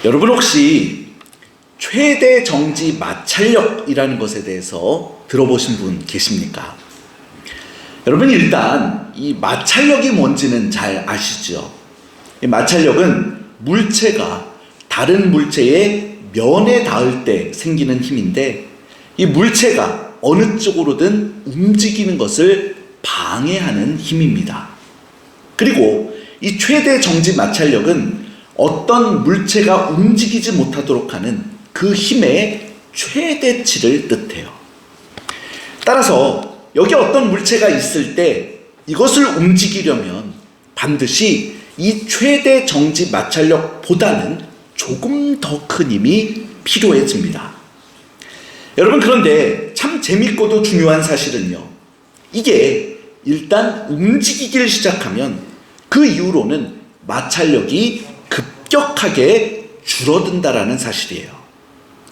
여러분 혹시 최대 정지 마찰력이라는 것에 대해서 들어보신 분 계십니까? 여러분 일단 이 마찰력이 뭔지는 잘 아시죠? 이 마찰력은 물체가 다른 물체의 면에 닿을 때 생기는 힘인데, 이 물체가 어느 쪽으로든 움직이는 것을 방해하는 힘입니다. 그리고 이 최대 정지 마찰력은 어떤 물체가 움직이지 못하도록 하는 그 힘의 최대치를 뜻해요. 따라서 여기 어떤 물체가 있을 때 이것을 움직이려면 반드시 이 최대 정지 마찰력보다는 조금 더 큰 힘이 필요해집니다. 여러분, 그런데 참 재밌고도 중요한 사실은요, 이게 일단 움직이기 시작하면 그 이후로는 마찰력이 급격하게 줄어든다라는 사실이에요.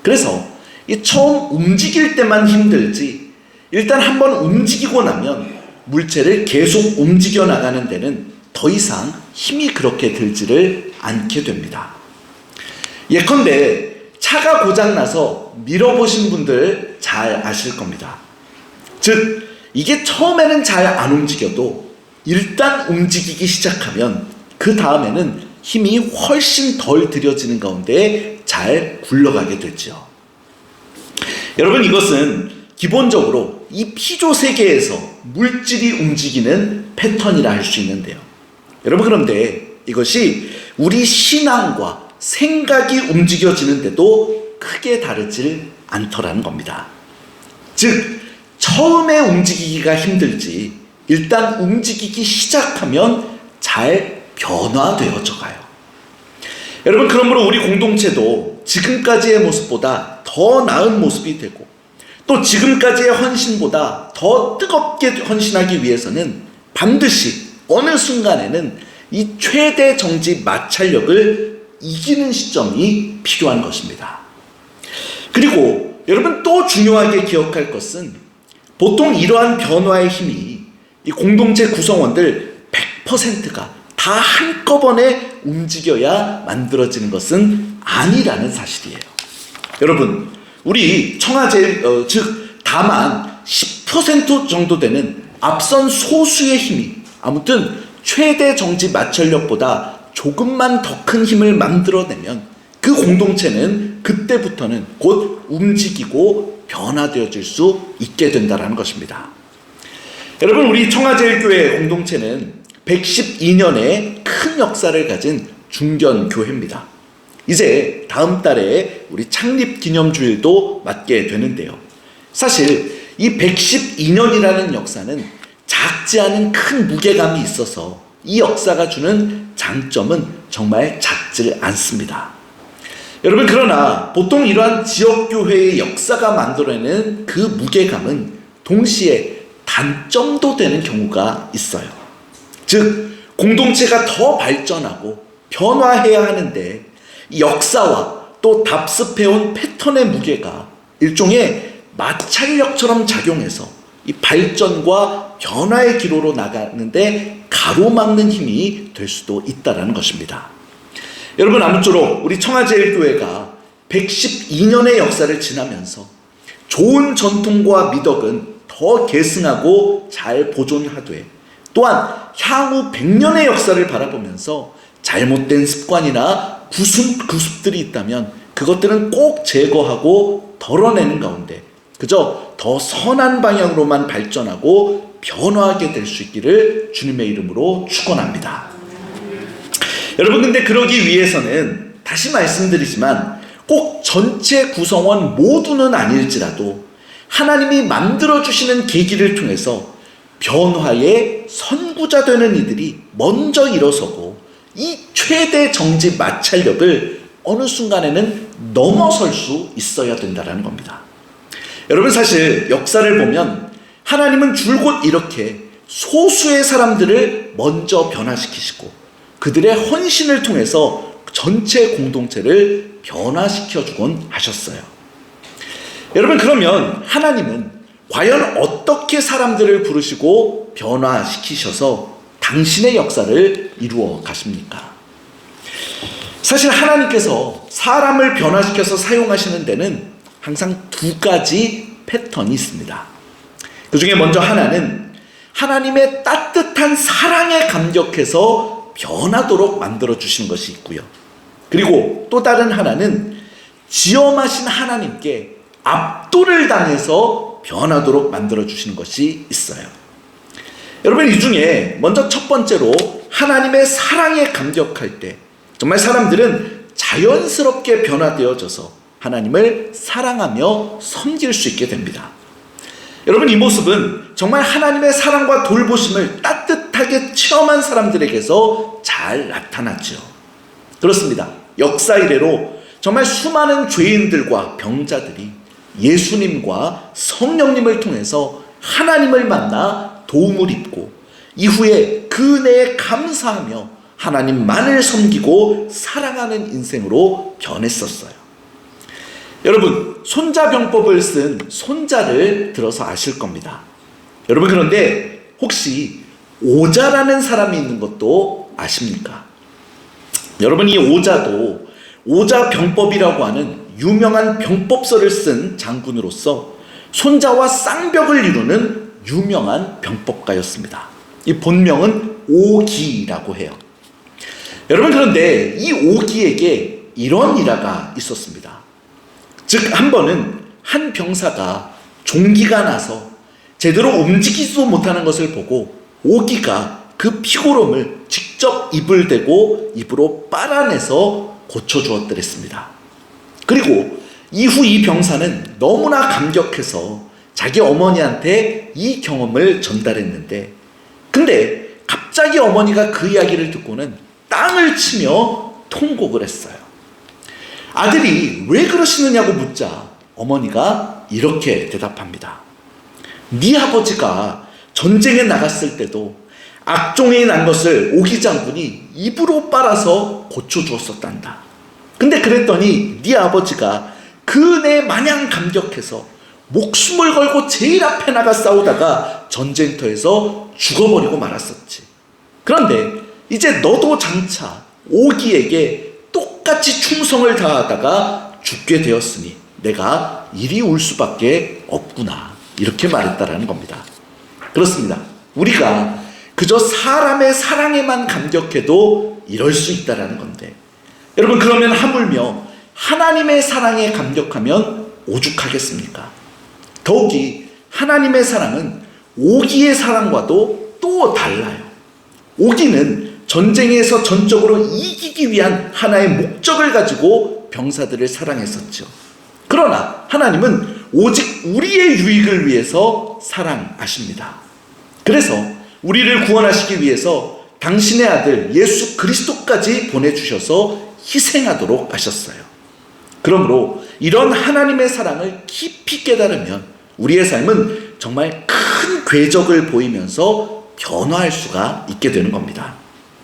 그래서 이 처음 움직일 때만 힘들지, 일단 한번 움직이고 나면 물체를 계속 움직여 나가는 데는 더 이상 힘이 그렇게 들지를 않게 됩니다. 예컨대 차가 고장나서 밀어보신 분들 잘 아실 겁니다. 즉, 이게 처음에는 잘 안 움직여도 일단 움직이기 시작하면 그 다음에는 힘이 훨씬 덜 들여지는 가운데 잘 굴러가게 되죠. 여러분, 이것은 기본적으로 이 피조 세계에서 물질이 움직이는 패턴이라 할 수 있는데요. 여러분, 그런데 이것이 우리 신앙과 생각이 움직여지는데도 크게 다르질 않더라는 겁니다. 즉, 처음에 움직이기가 힘들지 일단 움직이기 시작하면 잘 변화되어져 가요. 여러분, 그러므로 우리 공동체도 지금까지의 모습보다 더 나은 모습이 되고, 또 지금까지의 헌신보다 더 뜨겁게 헌신하기 위해서는 반드시 어느 순간에는 이 최대 정지 마찰력을 이기는 시점이 필요한 것입니다. 그리고 여러분, 또 중요하게 기억할 것은 보통 이러한 변화의 힘이 이 공동체 구성원들 100%가 다 한꺼번에 움직여야 만들어지는 것은 아니라는 사실이에요. 여러분, 우리 청아제일 즉 다만 10% 정도 되는 앞선 소수의 힘이 아무튼 최대 정지 마찰력보다 조금만 더 큰 힘을 만들어내면 그 공동체는 그때부터는 곧 움직이고 변화되어질 수 있게 된다는 것입니다. 여러분, 우리 청아제일교회 공동체는 112년의 큰 역사를 가진 중견교회입니다. 이제 다음 달에 우리 창립기념주일도 맞게 되는데요. 사실 이 112년이라는 역사는 작지 않은 큰 무게감이 있어서 이 역사가 주는 장점은 정말 작지 않습니다. 여러분, 그러나 보통 이러한 지역교회의 역사가 만들어내는 그 무게감은 동시에 단점도 되는 경우가 있어요. 즉, 공동체가 더 발전하고 변화해야 하는데 이 역사와 또 답습해온 패턴의 무게가 일종의 마찰력처럼 작용해서 이 발전과 변화의 기로로 나가는데 가로막는 힘이 될 수도 있다는 것입니다. 여러분, 아무쪼록 우리 청아제일교회가 112년의 역사를 지나면서 좋은 전통과 미덕은 더 계승하고 잘 보존하되, 또한 향후 100년의 역사를 바라보면서 잘못된 습관이나 구습들이 있다면 그것들은 꼭 제거하고 덜어내는 가운데 그저 더 선한 방향으로만 발전하고 변화하게 될 수 있기를 주님의 이름으로 축원합니다. 여러분, 근데 그러기 위해서는 다시 말씀드리지만 꼭 전체 구성원 모두는 아닐지라도 하나님이 만들어주시는 계기를 통해서 변화의 선구자 되는 이들이 먼저 일어서고 이 최대 정지 마찰력을 어느 순간에는 넘어설 수 있어야 된다는 겁니다. 여러분, 사실 역사를 보면 하나님은 줄곧 이렇게 소수의 사람들을 먼저 변화시키시고 그들의 헌신을 통해서 전체 공동체를 변화시켜주곤 하셨어요. 여러분, 그러면 하나님은 과연 어떻게 사람들을 부르시고 변화시키셔서 당신의 역사를 이루어 가십니까? 사실 하나님께서 사람을 변화시켜서 사용하시는 데는 항상 두 가지 패턴이 있습니다. 그 중에 먼저 하나는 하나님의 따뜻한 사랑에 감격해서 변하도록 만들어주시는 것이 있고요. 그리고 또 다른 하나는 지엄하신 하나님께 압도를 당해서 변하도록 만들어주시는 것이 있어요. 여러분, 이 중에 먼저 첫 번째로 하나님의 사랑에 감격할 때 정말 사람들은 자연스럽게 변화되어져서 하나님을 사랑하며 섬길 수 있게 됩니다. 여러분, 이 모습은 정말 하나님의 사랑과 돌보심을 따뜻하게 체험한 사람들에게서 잘 나타났죠. 그렇습니다. 역사 이래로 정말 수많은 죄인들과 병자들이 예수님과 성령님을 통해서 하나님을 만나 도움을 입고 이후에 그 은혜에 감사하며 하나님만을 섬기고 사랑하는 인생으로 변했었어요. 여러분, 손자병법을 쓴 손자를 들어서 아실 겁니다. 여러분, 그런데 혹시 오자라는 사람이 있는 것도 아십니까? 여러분, 이 오자도 오자병법이라고 하는 유명한 병법서를 쓴 장군으로서 손자와 쌍벽을 이루는 유명한 병법가였습니다. 이 본명은 오기라고 해요. 여러분, 그런데 이 오기에게 이런 일화가 있었습니다. 즉, 한 번은 한 병사가 종기가 나서 제대로 움직이지도 못하는 것을 보고 오기가 그 피고름을 직접 입을 대고 입으로 빨아내서 고쳐주었더랬습니다. 그리고 이후 이 병사는 너무나 감격해서 자기 어머니한테 이 경험을 전달했는데, 근데 갑자기 어머니가 그 이야기를 듣고는 땅을 치며 통곡을 했어요. 아들이 왜 그러시느냐고 묻자 어머니가 이렇게 대답합니다. 네 아버지가 전쟁에 나갔을 때도 악종이 난 것을 오기 장군이 입으로 빨아서 고쳐주었었단다. 근데 그랬더니 네 아버지가 그 은혜에 마냥 감격해서 목숨을 걸고 제일 앞에 나가 싸우다가 전쟁터에서 죽어버리고 말았었지. 그런데 이제 너도 장차 오기에게 똑같이 충성을 다하다가 죽게 되었으니 내가 이리 올 수밖에 없구나, 이렇게 말했다라는 겁니다. 그렇습니다. 우리가 그저 사람의 사랑에만 감격해도 이럴 수 있다라는 건데, 여러분, 그러면 하물며 하나님의 사랑에 감격하면 오죽하겠습니까? 더욱이 하나님의 사랑은 오기의 사랑과도 또 달라요. 오기는 전쟁에서 전적으로 이기기 위한 하나의 목적을 가지고 병사들을 사랑했었죠. 그러나 하나님은 오직 우리의 유익을 위해서 사랑하십니다. 그래서 우리를 구원하시기 위해서 당신의 아들 예수 그리스도까지 보내주셔서 희생하도록 하셨어요. 그러므로 이런 하나님의 사랑을 깊이 깨달으면 우리의 삶은 정말 큰 궤적을 보이면서 변화할 수가 있게 되는 겁니다.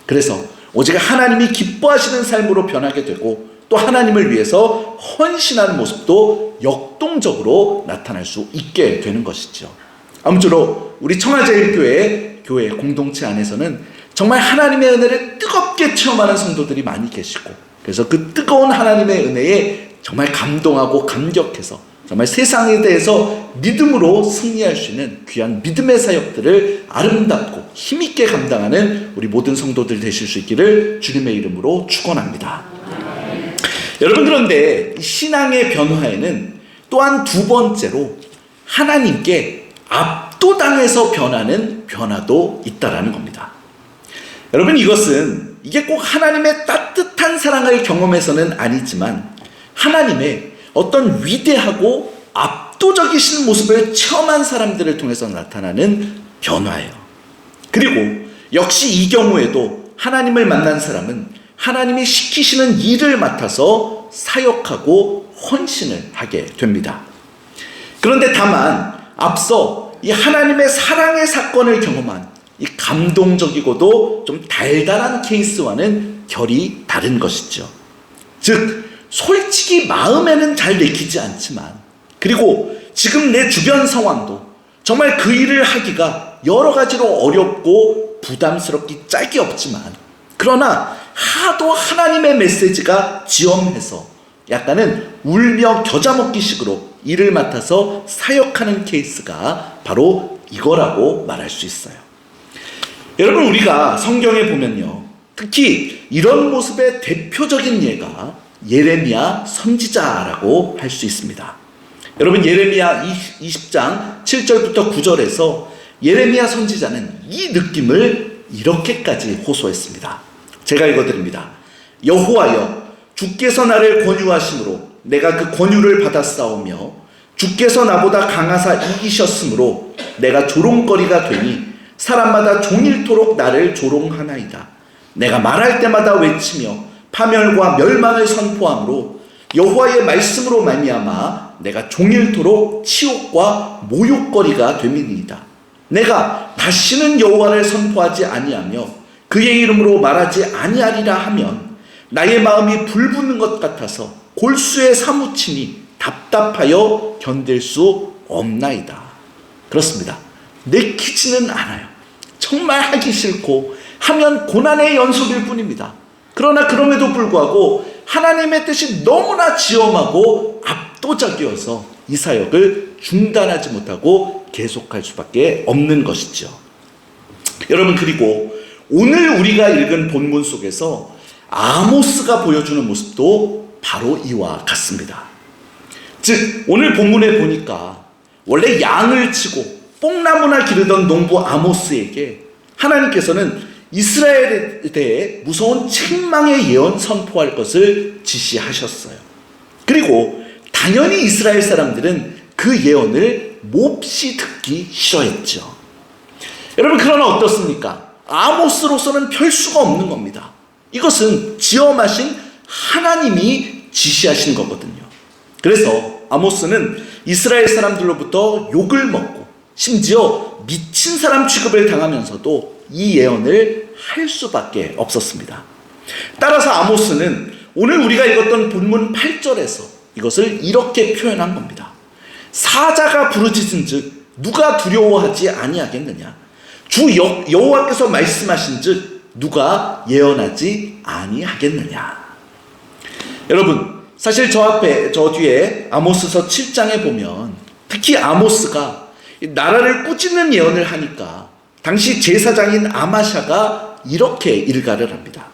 그래서 오직 하나님이 기뻐하시는 삶으로 변하게 되고 또 하나님을 위해서 헌신하는 모습도 역동적으로 나타날 수 있게 되는 것이죠. 아무쪼록 우리 청아제일교회 교회 공동체 안에서는 정말 하나님의 은혜를 뜨겁게 체험하는 성도들이 많이 계시고, 그래서 그 뜨거운 하나님의 은혜에 정말 감동하고 감격해서 정말 세상에 대해서 믿음으로 승리할 수 있는 귀한 믿음의 사역들을 아름답고 힘있게 감당하는 우리 모든 성도들 되실 수 있기를 주님의 이름으로 축원합니다. 여러분, 그런데 신앙의 변화에는 또한 두 번째로 하나님께 압도당해서 변하는 변화도 있다라는 겁니다. 여러분, 이게 꼭 하나님의 따뜻한 사랑을 경험해서는 아니지만 하나님의 어떤 위대하고 압도적이신 모습을 체험한 사람들을 통해서 나타나는 변화예요. 그리고 역시 이 경우에도 하나님을 만난 사람은 하나님이 시키시는 일을 맡아서 사역하고 헌신을 하게 됩니다. 그런데 다만 앞서 이 하나님의 사랑의 사건을 경험한 이 감동적이고도 좀 달달한 케이스와는 결이 다른 것이죠. 즉, 솔직히 마음에는 잘 내키지 않지만, 그리고 지금 내 주변 상황도 정말 그 일을 하기가 여러 가지로 어렵고 부담스럽기 짝이 없지만, 그러나 하도 하나님의 메시지가 지엄해서 약간은 울며 겨자 먹기식으로 일을 맡아서 사역하는 케이스가 바로 이거라고 말할 수 있어요. 여러분, 우리가 성경에 보면요, 특히 이런 모습의 대표적인 예가 예레미야 선지자라고 할 수 있습니다. 여러분, 예레미야 20장 7절부터 9절에서 예레미야 선지자는 이 느낌을 이렇게까지 호소했습니다. 제가 읽어드립니다. 여호와여, 주께서 나를 권유하심으로 내가 그 권유를 받았사오며 주께서 나보다 강하사 이기셨으므로 내가 조롱거리가 되니 사람마다 종일토록 나를 조롱하나이다. 내가 말할 때마다 외치며 파멸과 멸망을 선포함으로 여호와의 말씀으로 말미암아 내가 종일토록 치욕과 모욕거리가 됨이니이다. 내가 다시는 여호와를 선포하지 아니하며 그의 이름으로 말하지 아니하리라 하면 나의 마음이 불붙는 것 같아서 골수에 사무치니 답답하여 견딜 수 없나이다. 그렇습니다. 내키지는 않아요. 정말 하기 싫고 하면 고난의 연속일 뿐입니다. 그러나 그럼에도 불구하고 하나님의 뜻이 너무나 지엄하고 압도적이어서 이 사역을 중단하지 못하고 계속할 수밖에 없는 것이죠. 여러분, 그리고 오늘 우리가 읽은 본문 속에서 아모스가 보여주는 모습도 바로 이와 같습니다. 즉, 오늘 본문에 보니까 원래 양을 치고 뽕나무나 기르던 농부 아모스에게 하나님께서는 이스라엘에 대해 무서운 책망의 예언 선포할 것을 지시하셨어요. 그리고 당연히 이스라엘 사람들은 그 예언을 몹시 듣기 싫어했죠. 여러분, 그러나 어떻습니까? 아모스로서는 별 수가 없는 겁니다. 이것은 지엄하신 하나님이 지시하신 거거든요. 그래서 아모스는 이스라엘 사람들로부터 욕을 먹고 심지어 미친 사람 취급을 당하면서도 이 예언을 할 수밖에 없었습니다. 따라서 아모스는 오늘 우리가 읽었던 본문 8절에서 이것을 이렇게 표현한 겁니다. 사자가 부르짖은 즉 누가 두려워하지 아니하겠느냐? 주 여호와께서 말씀하신 즉 누가 예언하지 아니하겠느냐? 여러분, 사실 저 뒤에 아모스서 7장에 보면 특히 아모스가 나라를 꾸짖는 예언을 하니까 당시 제사장인 아마샤가 이렇게 일갈을 합니다.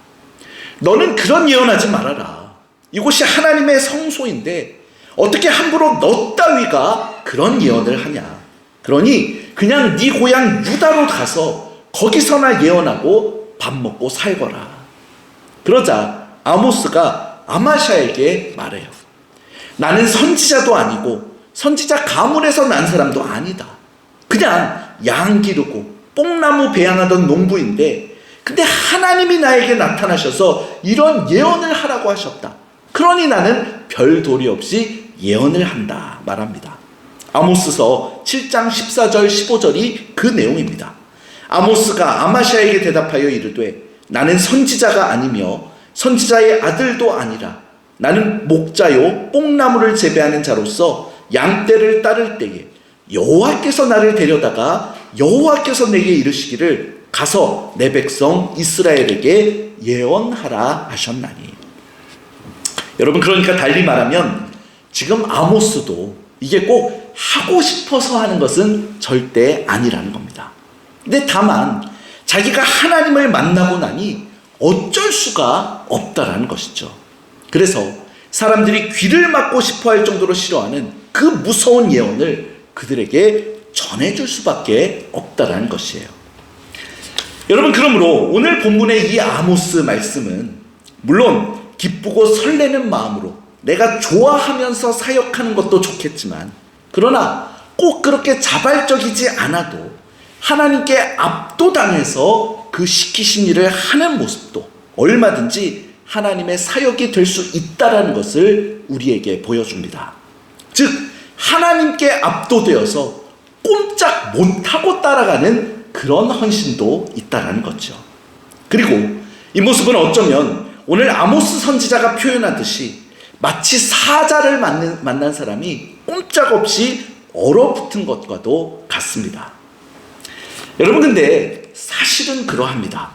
너는 그런 예언하지 말아라. 이곳이 하나님의 성소인데 어떻게 함부로 너 따위가 그런 예언을 하냐. 그러니 그냥 네 고향 유다로 가서 거기서나 예언하고 밥 먹고 살거라. 그러자 아모스가 아마샤에게 말해요. 나는 선지자도 아니고 선지자 가문에서 난 사람도 아니다. 그냥 양 기르고 뽕나무 배양하던 농부인데 근데 하나님이 나에게 나타나셔서 이런 예언을 하라고 하셨다. 그러니 나는 별 도리 없이 예언을 한다 말합니다. 아모스서 7장 14절 15절이 그 내용입니다. 아모스가 아마샤에게 대답하여 이르되 나는 선지자가 아니며 선지자의 아들도 아니라 나는 목자요 뽕나무를 재배하는 자로서 양떼를 따를 때에 여호와께서 나를 데려다가 여호와께서 내게 이르시기를 가서 내 백성 이스라엘에게 예언하라 하셨나니. 여러분, 그러니까 달리 말하면 지금 아모스도 이게 꼭 하고 싶어서 하는 것은 절대 아니라는 겁니다. 근데 다만 자기가 하나님을 만나고 나니 어쩔 수가 없다라는 것이죠. 그래서 사람들이 귀를 막고 싶어 할 정도로 싫어하는 그 무서운 예언을 그들에게 전해줄 수밖에 없다라는 것이에요. 여러분, 그러므로 오늘 본문의 이 아모스 말씀은 물론 기쁘고 설레는 마음으로 내가 좋아하면서 사역하는 것도 좋겠지만 그러나 꼭 그렇게 자발적이지 않아도 하나님께 압도당해서 그 시키신 일을 하는 모습도 얼마든지 하나님의 사역이 될 수 있다는 것을 우리에게 보여줍니다. 즉 하나님께 압도되어서 꼼짝 못하고 따라가는 그런 헌신도 있다는 거죠. 그리고 이 모습은 어쩌면 오늘 아모스 선지자가 표현하듯이 마치 사자를 만난 사람이 꼼짝없이 얼어붙은 것과도 같습니다. 여러분, 근데 사실은 그러합니다.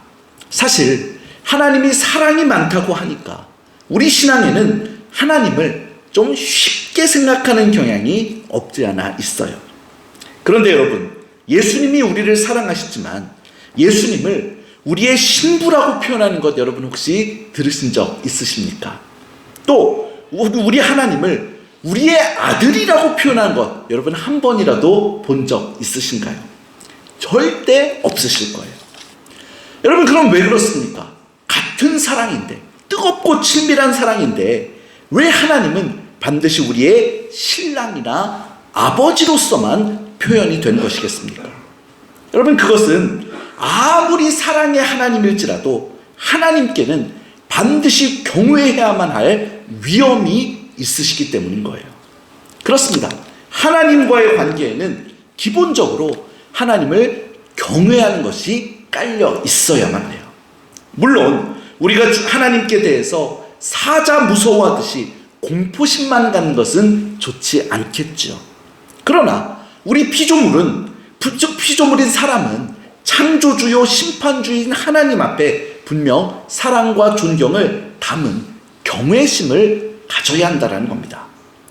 사실 하나님이 사랑이 많다고 하니까 우리 신앙에는 하나님을 좀 쉽게 생각하는 경향이 없지 않아 있어요. 그런데 여러분, 예수님이 우리를 사랑하시지만 예수님을 우리의 신부라고 표현하는 것 여러분 혹시 들으신 적 있으십니까? 또 우리 하나님을 우리의 아들이라고 표현하는 것 여러분 한 번이라도 본 적 있으신가요? 절대 없으실 거예요. 여러분, 그럼 왜 그렇습니까? 같은 사랑인데, 뜨겁고 친밀한 사랑인데 왜 하나님은 반드시 우리의 신랑이나 아버지로서만 표현이 된 것이겠습니까? 여러분, 그것은 아무리 사랑의 하나님일지라도 하나님께는 반드시 경외해야만 할 위험이 있으시기 때문인 거예요. 그렇습니다. 하나님과의 관계에는 기본적으로 하나님을 경외하는 것이 깔려 있어야만 해요. 물론 우리가 하나님께 대해서 사자 무서워하듯이 공포심만 갖는 것은 좋지 않겠죠. 그러나 우리 피조물인 사람은 창조주요 심판주인 하나님 앞에 분명 사랑과 존경을 담은 경외심을 가져야 한다는 겁니다.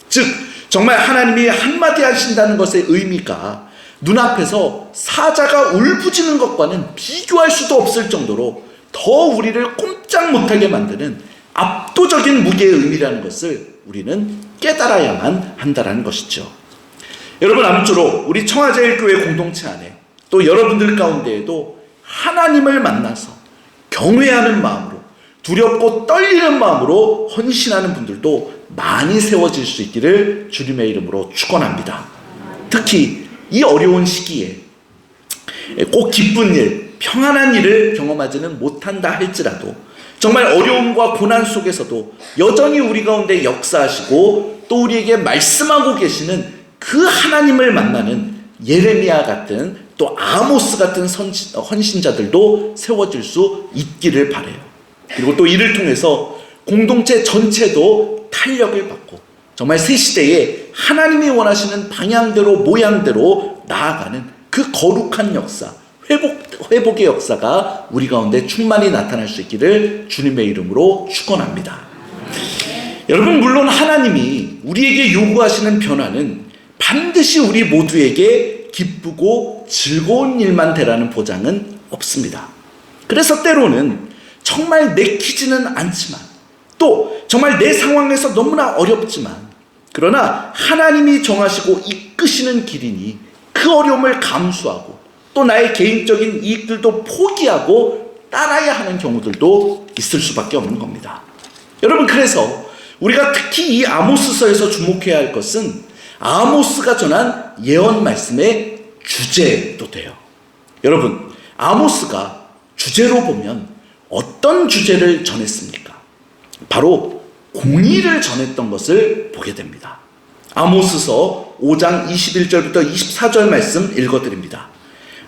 즉 정말 하나님이 한마디 하신다는 것의 의미가 눈앞에서 사자가 울부짖는 것과는 비교할 수도 없을 정도로 더 우리를 꼼짝 못하게 만드는 압도적인 무게의 의미라는 것을 우리는 깨달아야만 한다는 것이죠. 여러분, 아무쪼록 우리 청아제일교회 공동체 안에 또 여러분들 가운데에도 하나님을 만나서 경외하는 마음으로, 두렵고 떨리는 마음으로 헌신하는 분들도 많이 세워질 수 있기를 주님의 이름으로 축원합니다. 특히 이 어려운 시기에 꼭 기쁜 일, 평안한 일을 경험하지는 못한다 할지라도 정말 어려움과 고난 속에서도 여전히 우리 가운데 역사하시고 또 우리에게 말씀하고 계시는 그 하나님을 만나는 예레미야 같은 또 아모스 같은 헌신자들도 세워질 수 있기를 바라요. 그리고 또 이를 통해서 공동체 전체도 탄력을 받고 정말 새 시대에 하나님이 원하시는 방향대로 모양대로 나아가는 그 거룩한 역사, 회복의 역사가 우리 가운데 충만히 나타날 수 있기를 주님의 이름으로 축원합니다. 여러분, 물론 하나님이 우리에게 요구하시는 변화는 반드시 우리 모두에게 기쁘고 즐거운 일만 되라는 보장은 없습니다. 그래서 때로는 정말 내키지는 않지만 또 정말 내 상황에서 너무나 어렵지만 그러나 하나님이 정하시고 이끄시는 길이니 그 어려움을 감수하고 또 나의 개인적인 이익들도 포기하고 따라야 하는 경우들도 있을 수밖에 없는 겁니다. 여러분, 그래서 우리가 특히 이 아모스서에서 주목해야 할 것은 아모스가 전한 예언 말씀의 주제도 돼요. 여러분, 아모스가 주제로 보면 어떤 주제를 전했습니까? 바로 공의를 전했던 것을 보게 됩니다. 아모스서 5장 21절부터 24절 말씀 읽어드립니다.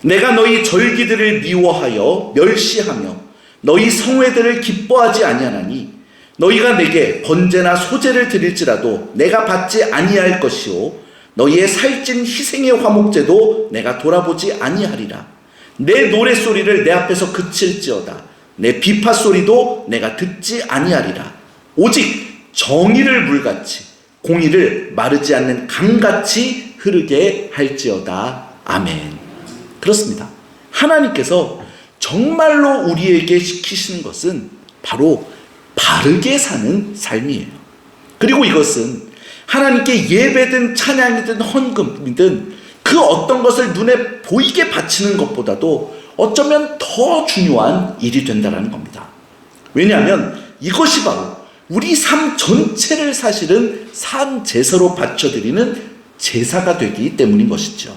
내가 너희 절기들을 미워하여 멸시하며 너희 성회들을 기뻐하지 아니하나니 너희가 내게 번제나 소제를 드릴지라도 내가 받지 아니할 것이요 너희의 살찐 희생의 화목제도 내가 돌아보지 아니하리라. 내 노랫소리를 내 앞에서 그칠지어다. 내 비파소리도 내가 듣지 아니하리라. 오직 정의를 물같이 공의를 마르지 않는 강같이 흐르게 할지어다. 아멘. 그렇습니다. 하나님께서 정말로 우리에게 시키시는 것은 바로 바르게 사는 삶이에요. 그리고 이것은 하나님께 예배든 찬양이든 헌금이든 그 어떤 것을 눈에 보이게 바치는 것보다도 어쩌면 더 중요한 일이 된다는 겁니다. 왜냐하면 이것이 바로 우리 삶 전체를 사실은 산 제사로 바쳐드리는 제사가 되기 때문인 것이죠.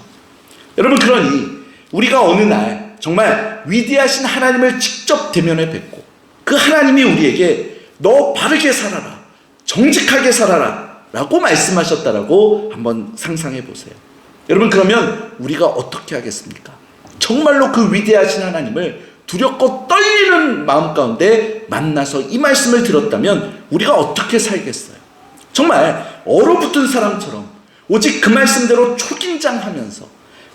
여러분, 그러니 우리가 어느 날 정말 위대하신 하나님을 직접 대면해 뵙고 그 하나님이 우리에게 너 바르게 살아라, 정직하게 살아라 라고 말씀하셨다라고 한번 상상해 보세요. 여러분, 그러면 우리가 어떻게 하겠습니까? 정말로 그 위대하신 하나님을 두렵고 떨리는 마음 가운데 만나서 이 말씀을 들었다면 우리가 어떻게 살겠어요? 정말 얼어붙은 사람처럼 오직 그 말씀대로 초긴장하면서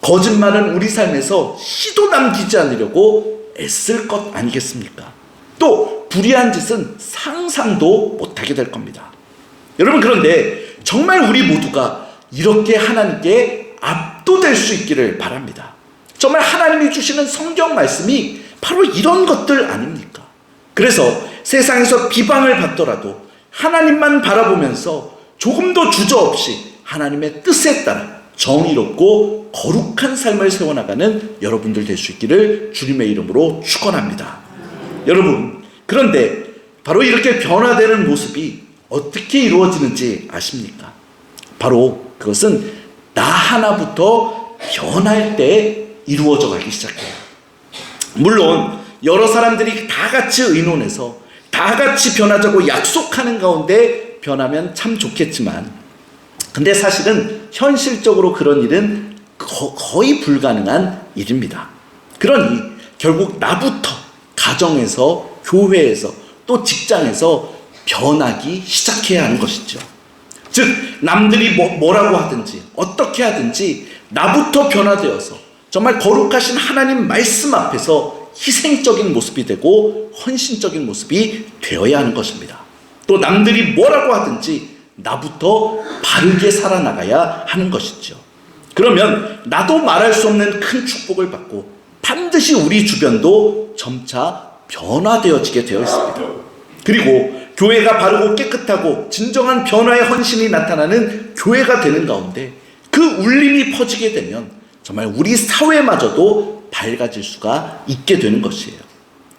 거짓말은 우리 삶에서 씨도 남기지 않으려고 애쓸 것 아니겠습니까? 또 불의한 짓은 상상도 못하게 될 겁니다. 여러분, 그런데 정말 우리 모두가 이렇게 하나님께 압도될 수 있기를 바랍니다. 정말 하나님이 주시는 성경 말씀이 바로 이런 것들 아닙니까? 그래서 세상에서 비방을 받더라도 하나님만 바라보면서 조금도 주저없이 하나님의 뜻에 따라 정의롭고 거룩한 삶을 세워나가는 여러분들 될 수 있기를 주님의 이름으로 축원합니다. 여러분, 그런데 바로 이렇게 변화되는 모습이 어떻게 이루어지는지 아십니까? 바로 그것은 나 하나부터 변할 때 이루어져 가기 시작해요. 물론 여러 사람들이 다 같이 의논해서 다 같이 변하자고 약속하는 가운데 변하면 참 좋겠지만, 근데 사실은 현실적으로 그런 일은 거의 불가능한 일입니다. 그러니 결국 나부터 가정에서, 교회에서, 또 직장에서 변하기 시작해야 하는 것이죠. 즉 남들이 뭐라고 하든지 어떻게 하든지 나부터 변화되어서 정말 거룩하신 하나님 말씀 앞에서 희생적인 모습이 되고 헌신적인 모습이 되어야 하는 것입니다. 또 남들이 뭐라고 하든지 나부터 바르게 살아나가야 하는 것이죠. 그러면 나도 말할 수 없는 큰 축복을 받고 반드시 우리 주변도 점차 변화되어지게 되어 있습니다. 그리고 교회가 바르고 깨끗하고 진정한 변화의 헌신이 나타나는 교회가 되는 가운데 그 울림이 퍼지게 되면 정말 우리 사회마저도 밝아질 수가 있게 되는 것이에요.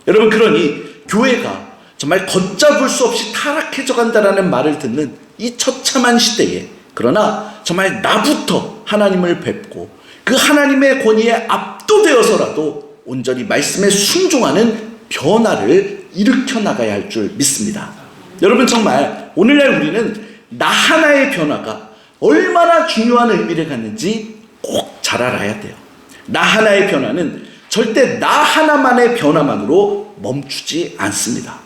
여러분, 그러니 교회가 정말 걷잡을 수 없이 타락해져 간다라는 말을 듣는 이 처참한 시대에, 그러나 정말 나부터 하나님을 뵙고 그 하나님의 권위에 압도되어서라도 온전히 말씀에 순종하는 변화를 일으켜 나가야 할 줄 믿습니다. 여러분, 정말 오늘날 우리는 나 하나의 변화가 얼마나 중요한 의미를 갖는지 꼭 잘 알아야 돼요. 나 하나의 변화는 절대 나 하나만의 변화만으로 멈추지 않습니다.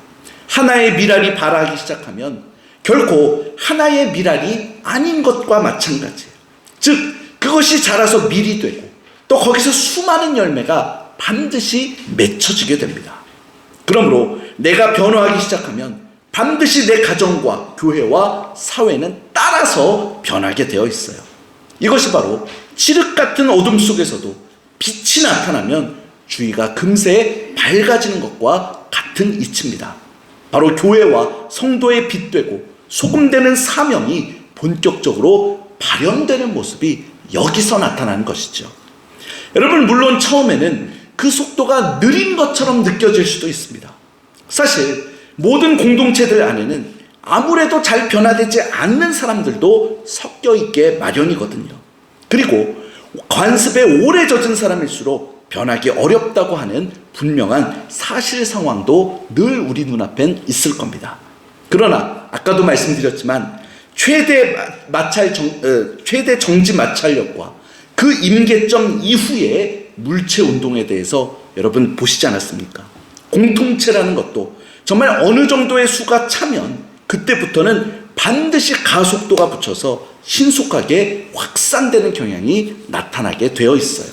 하나의 밀알이 발아하기 시작하면 결코 하나의 밀알이 아닌 것과 마찬가지예요. 즉 그것이 자라서 밀이 되고 또 거기서 수많은 열매가 반드시 맺혀지게 됩니다. 그러므로 내가 변화하기 시작하면 반드시 내 가정과 교회와 사회는 따라서 변하게 되어 있어요. 이것이 바로 칠흑 같은 어둠 속에서도 빛이 나타나면 주위가 금세 밝아지는 것과 같은 이치입니다. 바로 교회와 성도의 빛 되고 소금 되는 사명이 본격적으로 발현되는 모습이 여기서 나타나는 것이죠. 여러분, 물론 처음에는 그 속도가 느린 것처럼 느껴질 수도 있습니다. 사실 모든 공동체들 안에는 아무래도 잘 변화되지 않는 사람들도 섞여 있게 마련이거든요. 그리고 관습에 오래 젖은 사람일수록 변하기 어렵다고 하는 분명한 사실 상황도 늘 우리 눈앞엔 있을 겁니다. 그러나 아까도 말씀드렸지만 최대 정지 마찰력과 그 임계점 이후의 물체 운동에 대해서 여러분 보시지 않았습니까? 공통체라는 것도 정말 어느 정도의 수가 차면 그때부터는 반드시 가속도가 붙여서 신속하게 확산되는 경향이 나타나게 되어 있어요.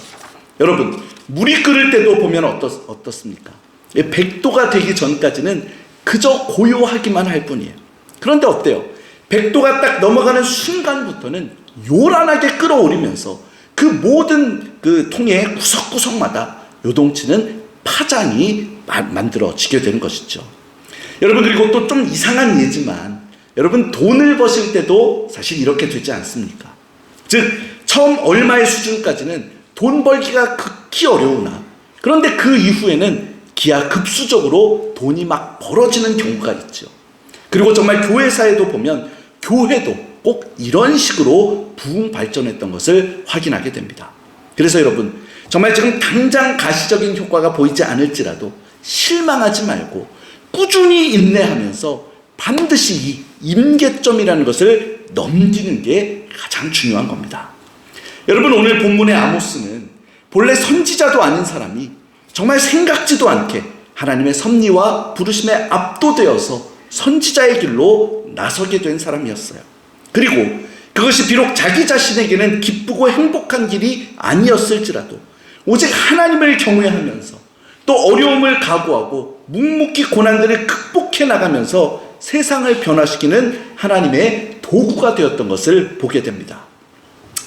여러분, 물이 끓을 때도 보면 어떻습니까? 100도가 되기 전까지는 그저 고요하기만 할 뿐이에요. 그런데 어때요? 100도가 딱 넘어가는 순간부터는 요란하게 끓어오르면서 그 모든 그 통의 구석구석마다 요동치는 파장이 만들어지게 되는 것이죠. 여러분, 그리고 또 좀 이상한 예지만 여러분, 돈을 버실 때도 사실 이렇게 되지 않습니까? 즉 처음 얼마의 수준까지는 돈 벌기가 극히 어려우나 그런데 그 이후에는 기하급수적으로 돈이 막 벌어지는 경우가 있죠. 그리고 정말 교회사에도 보면 교회도 꼭 이런 식으로 부흥 발전했던 것을 확인하게 됩니다. 그래서 여러분, 정말 지금 당장 가시적인 효과가 보이지 않을지라도 실망하지 말고 꾸준히 인내하면서 반드시 이 임계점이라는 것을 넘기는 게 가장 중요한 겁니다. 여러분, 오늘 본문의 아모스는 본래 선지자도 아닌 사람이 정말 생각지도 않게 하나님의 섭리와 부르심에 압도되어서 선지자의 길로 나서게 된 사람이었어요. 그리고 그것이 비록 자기 자신에게는 기쁘고 행복한 길이 아니었을지라도 오직 하나님을 경외하면서 또 어려움을 각오하고 묵묵히 고난들을 극복해 나가면서 세상을 변화시키는 하나님의 도구가 되었던 것을 보게 됩니다.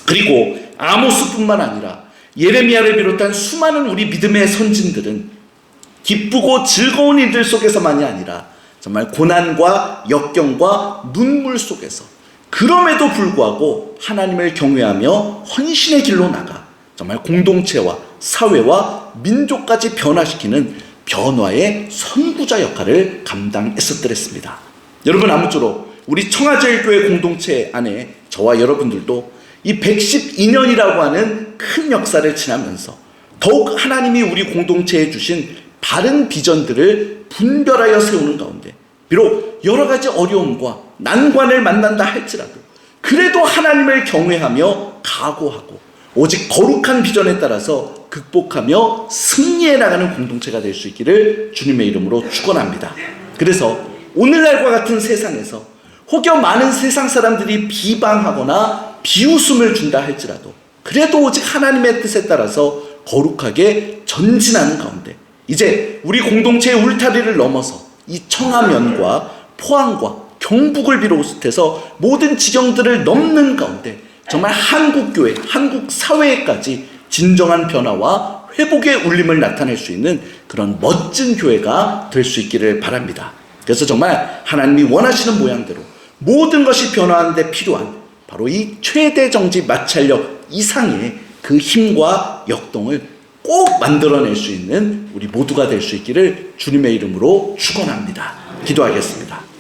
그리고 아모스뿐만 아니라 예레미야를 비롯한 수많은 우리 믿음의 선진들은 기쁘고 즐거운 일들 속에서만이 아니라 정말 고난과 역경과 눈물 속에서 그럼에도 불구하고 하나님을 경외하며 헌신의 길로 나가 정말 공동체와 사회와 민족까지 변화시키는 변화의 선구자 역할을 감당했었더랬습니다. 여러분, 아무쪼록 우리 청아제일교회 공동체 안에 저와 여러분들도 이 112년이라고 하는 큰 역사를 지나면서 더욱 하나님이 우리 공동체에 주신 바른 비전들을 분별하여 세우는 가운데 비록 여러 가지 어려움과 난관을 만난다 할지라도 그래도 하나님을 경외하며 각오하고 오직 거룩한 비전에 따라서 극복하며 승리해 나가는 공동체가 될 수 있기를 주님의 이름으로 축원합니다. 그래서 오늘날과 같은 세상에서 혹여 많은 세상 사람들이 비방하거나 비웃음을 준다 할지라도 그래도 오직 하나님의 뜻에 따라서 거룩하게 전진하는 가운데 이제 우리 공동체의 울타리를 넘어서 이 청하면과 포항과 경북을 비롯해서 모든 지경들을 넘는 가운데 정말 한국교회, 한국사회까지 진정한 변화와 회복의 울림을 나타낼 수 있는 그런 멋진 교회가 될 수 있기를 바랍니다. 그래서 정말 하나님이 원하시는 모양대로 모든 것이 변화하는 데 필요한 바로 이 최대 정지 마찰력 이상의 그 힘과 역동을 꼭 만들어낼 수 있는 우리 모두가 될 수 있기를 주님의 이름으로 축원합니다. 기도하겠습니다.